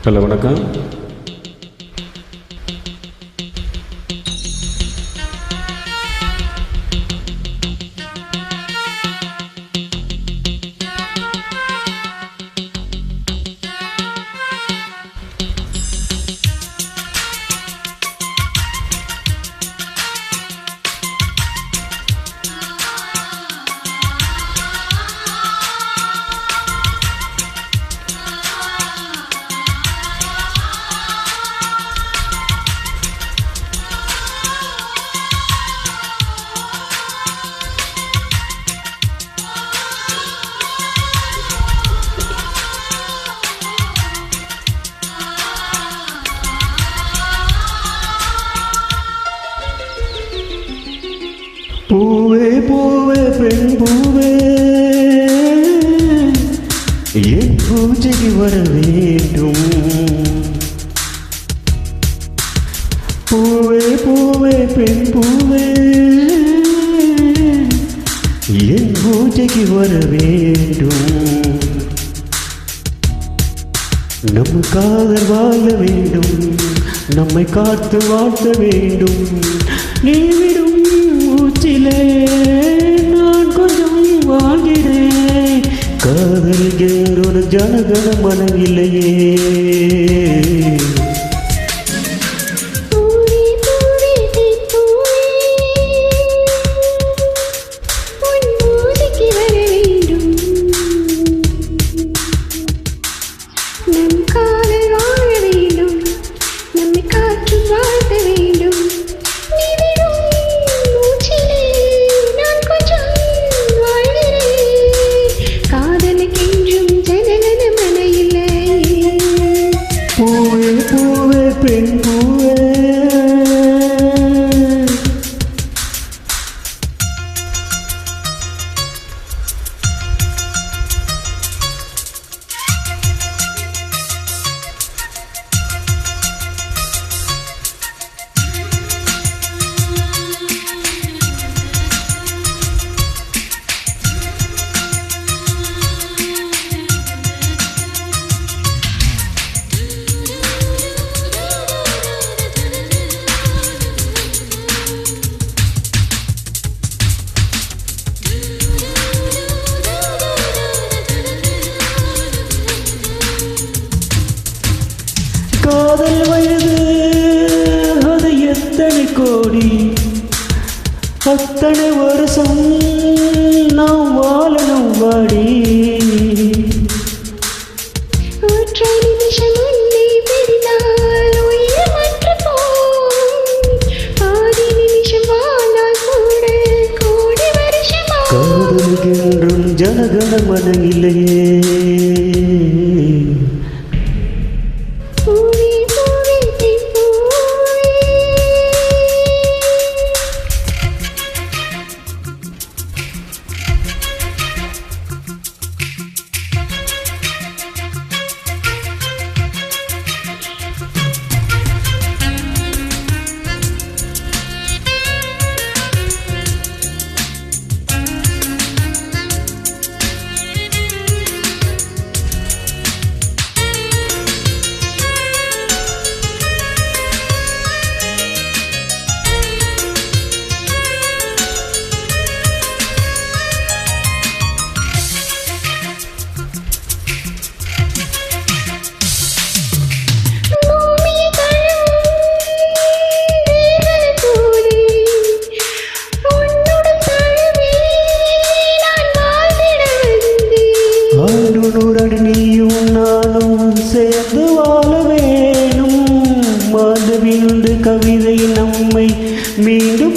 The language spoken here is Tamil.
ஹலோ வணக்கம். பூவே பூவே பெண் பூவே, என் பூஜைக்கு வர வேண்டும். பூவே பூவே பெண் பூவே, என் பூஜைக்கு வர வேண்டும். நம்ம காதல் வாழ வேண்டும், நம்மை காத்து வாழ்த்த வேண்டும். நீ விடும் மூச்சிலே நான் கொஞ்சம் வாழ்கிறேன். காதல் என்றொரு ஜனகன மனமில்லையே. பெண் பூவே, காதல் வயது அது எத்தனை கோடி, அத்தனை வருஷம் நாம் வாழணும் வாடி. காதலுக்கென்றும் ஜனகன மனம் இல்லையே. நீயும் நானும் சேர்ந்து வாழ வேணும். மாதவிந்து கவிதை நம்மை மீண்டும்